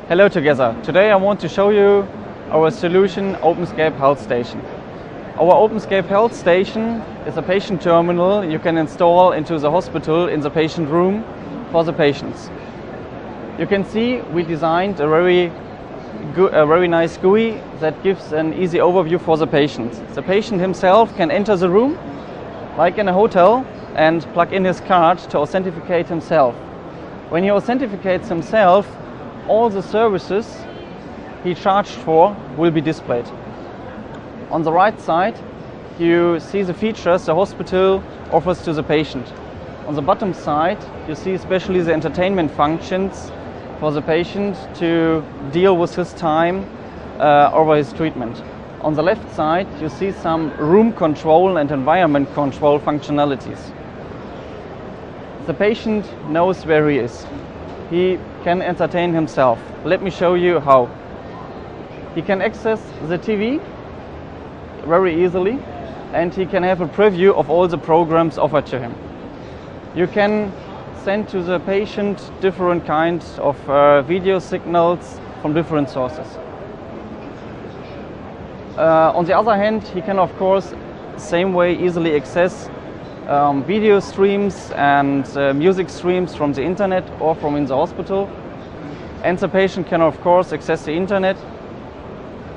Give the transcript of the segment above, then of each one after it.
Hello together. Today I want to show you our solution OpenScape Health Station. Our OpenScape Health Station is a patient terminal you can install into the hospital in the patient room for the patients. You can see we designed a very nice GUI that gives an easy overview for the patient. The patient himself can enter the room like in a hotel and plug in his card to authenticate himself. When he authenticates himself, all the services he charged for will be displayed. On the right side, you see the features the hospital offers to the patient. On the bottom side, you see especially the entertainment functions for the patient to deal with his time over his treatment. On the left side, you see some room control and environment control functionalities. The patient knows where he is. He can entertain himself. Let me show you how. He can access the TV very easily, and he can have a preview of all the programs offered to him. You can send to the patient different kinds of video signals from different sources. On the other hand, he can of course same way easily access video streams and music streams from the internet or from in the hospital. And the patient can of course access the internet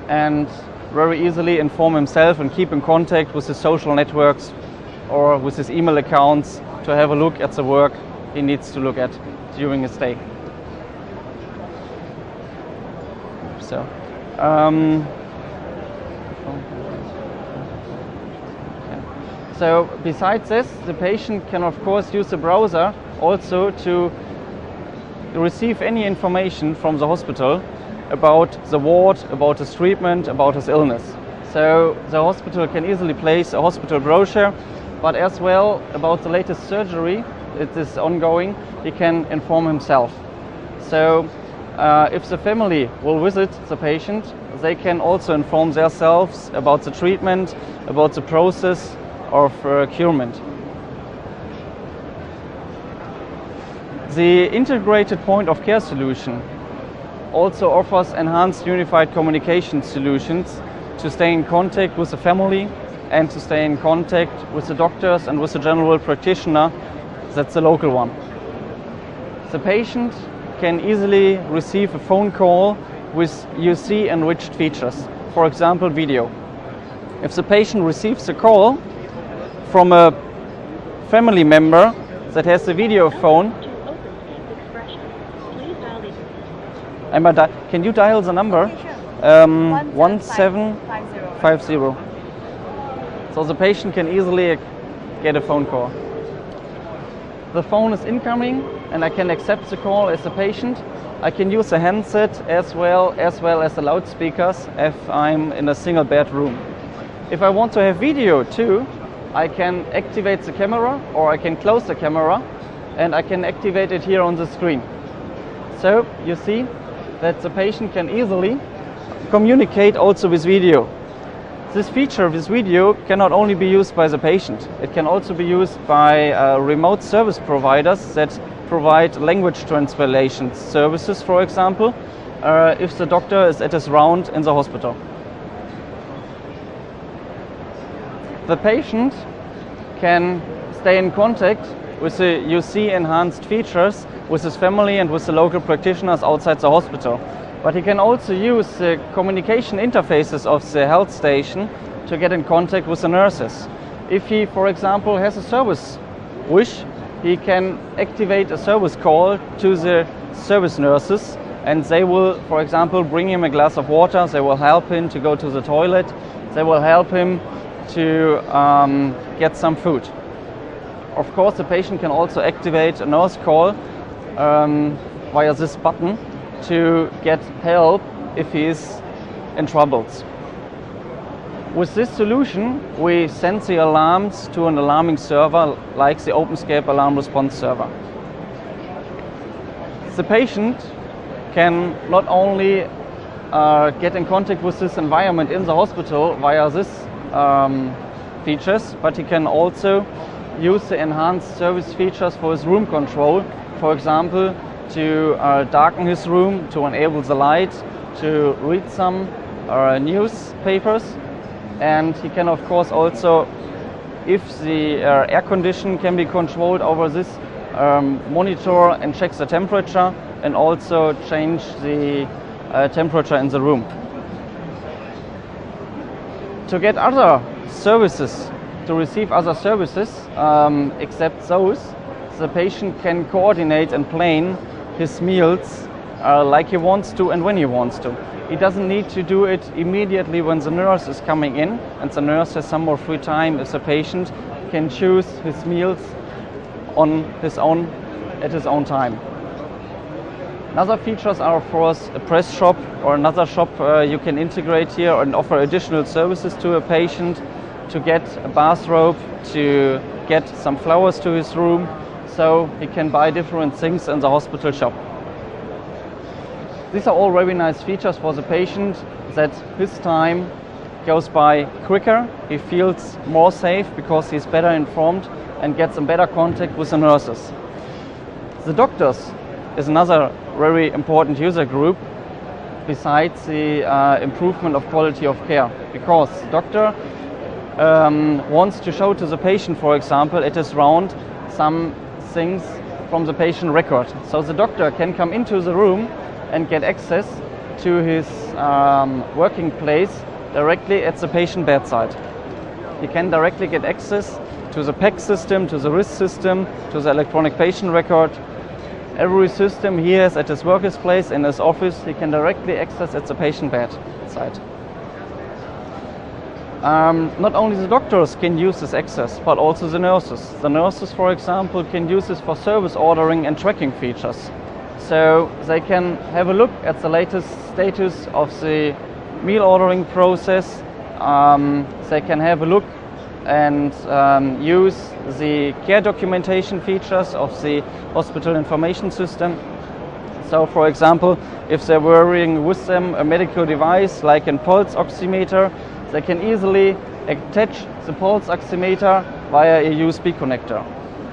and very easily inform himself and keep in contact with his social networks or with his email accounts to have a look at the work he needs to look at during his stay. So besides this, the patient can of course use the browser also to receive any information from the hospital about the ward, about his treatment, about his illness. So the hospital can easily place a hospital brochure, but as well about the latest surgery that is ongoing, he can inform himself. So if the family will visit the patient, they can also inform themselves about the treatment, about the process of curement. The integrated point of care solution also offers enhanced unified communication solutions to stay in contact with the family and to stay in contact with the doctors and with the general practitioner, that's the local one. The patient can easily receive a phone call with UC enriched features, for example video. If the patient receives a call from a family member that has a video phone, can you dial the number? Okay, sure. 1750. So the patient can easily get a phone call. The phone is incoming and I can accept the call as a patient. I can use a handset as well as the loudspeakers if I'm in a single bed room. If I want to have video too, I can activate the camera or I can close the camera and I can activate it here on the screen. So you see that the patient can easily communicate also with video. This feature with video can not only be used by the patient, it can also be used by remote service providers that provide language translation services, for example, if the doctor is at his round in the hospital. The patient can stay in contact with the UC enhanced features with his family and with the local practitioners outside the hospital. But he can also use the communication interfaces of the health station to get in contact with the nurses. If he, for example, has a service wish, he can activate a service call to the service nurses and they will, for example, bring him a glass of water, they will help him to go to the toilet, they will help him to get some food. Of course, the patient can also activate a nurse call via this button to get help if he is in troubles. With this solution, we send the alarms to an alarming server like the OpenScape Alarm Response Server. The patient can not only get in contact with this environment in the hospital via this features, but he can also use the enhanced service features for his room control, for example, to darken his room, to enable the light, to read some newspapers, and he can of course also, if the air condition can be controlled over this, monitor and check the temperature and also change the temperature in the room. To get other services, to receive other services except those, the patient can coordinate and plan his meals like he wants to and when he wants to. He doesn't need to do it immediately when the nurse is coming in, and the nurse has some more free time if the patient can choose his meals on his own at his own time. Other features are of course a press shop or another shop you can integrate here and offer additional services to a patient, to get a bathrobe, to get some flowers to his room, so he can buy different things in the hospital shop. These are all very nice features for the patient, that his time goes by quicker, he feels more safe because he's better informed and gets in better contact with the nurses. The doctors is another very important user group besides the improvement of quality of care, because the doctor wants to show to the patient, for example, at his round some things from the patient record. So the doctor can come into the room and get access to his working place directly at the patient bedside. He can directly get access to the PAC system, to the RIS system, to the electronic patient record. Every system he has at his workplace, in his office, he can directly access at the patient bedside. Not only the doctors can use this access, but also the nurses. The nurses, for example, can use this for service ordering and tracking features. So they can have a look at the latest status of the meal ordering process. They can have a look and use the care documentation features of the hospital information system. So, for example, if they're wearing with them a medical device like a pulse oximeter, they can easily attach the pulse oximeter via a USB connector.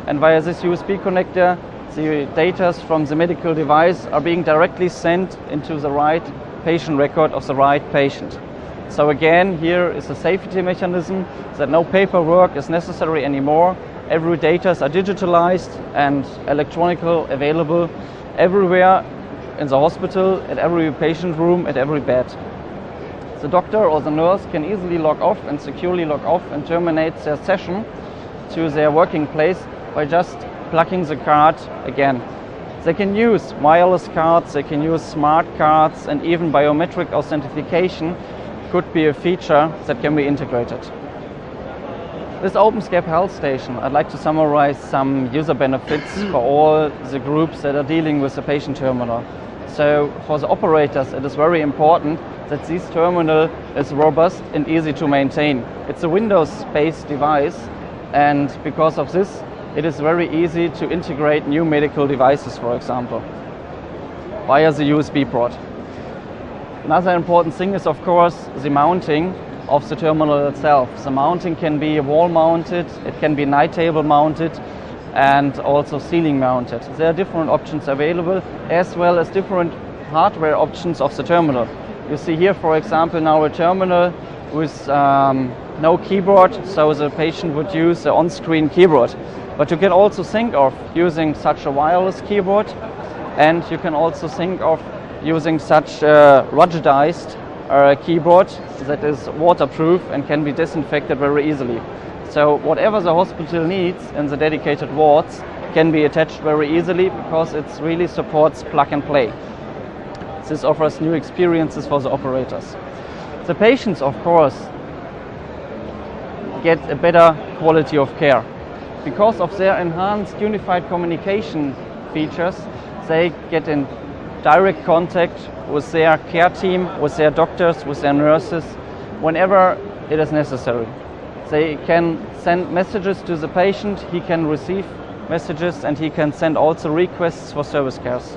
And via this USB connector, the data from the medical device are being directly sent into the right patient record of the right patient. So again, here is a safety mechanism that no paperwork is necessary anymore. Every data are digitalized and electronically available everywhere in the hospital, at every patient room, at every bed. The doctor or the nurse can easily log off and securely log off and terminate their session to their working place by just plugging the card again. They can use wireless cards, they can use smart cards, and even biometric authentication could be a feature that can be integrated. This OpenScape Health Station, I'd like to summarize some user benefits for all the groups that are dealing with the patient terminal. So for the operators, it is very important that this terminal is robust and easy to maintain. It's a Windows-based device, and because of this, it is very easy to integrate new medical devices, for example, via the USB port. Another important thing is, of course, the mounting of the terminal itself. The mounting can be wall mounted, it can be night table mounted, and also ceiling mounted. There are different options available, as well as different hardware options of the terminal. You see here, for example, now a terminal with no keyboard, so the patient would use the on-screen keyboard. But you can also think of using such a wireless keyboard, and you can also think of using such a ruggedized keyboard that is waterproof and can be disinfected very easily. So whatever the hospital needs in the dedicated wards can be attached very easily, because it really supports plug and play. This offers new experiences for the operators. The patients, of course, get a better quality of care. Because of their enhanced unified communication features, they get in direct contact with their care team, with their doctors, with their nurses, whenever it is necessary. They can send messages to the patient, he can receive messages, and he can send also requests for service cares.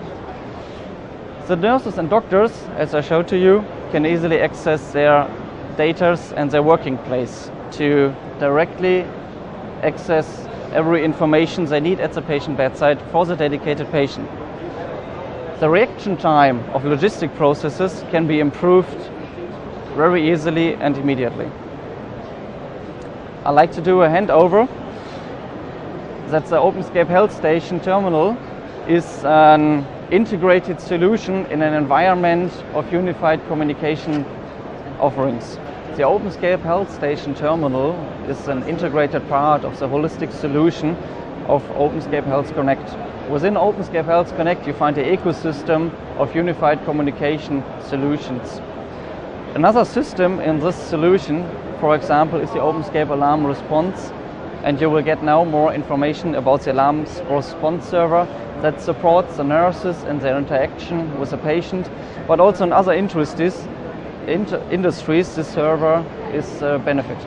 The nurses and doctors, as I showed to you, can easily access their data and their working place to directly access every information they need at the patient bedside for the dedicated patient. The reaction time of logistic processes can be improved very easily and immediately. I'd like to do a handover that the OpenScape Health Station terminal is an integrated solution in an environment of unified communication offerings. The OpenScape Health Station terminal is an integrated part of the holistic solution of OpenScape Health Connect. Within OpenScape Health Connect you find the ecosystem of unified communication solutions. Another system in this solution, for example, is the OpenScape Alarm Response, and you will get now more information about the Alarm Response server that supports the nurses and their interaction with the patient, but also in other industries this server is a benefit.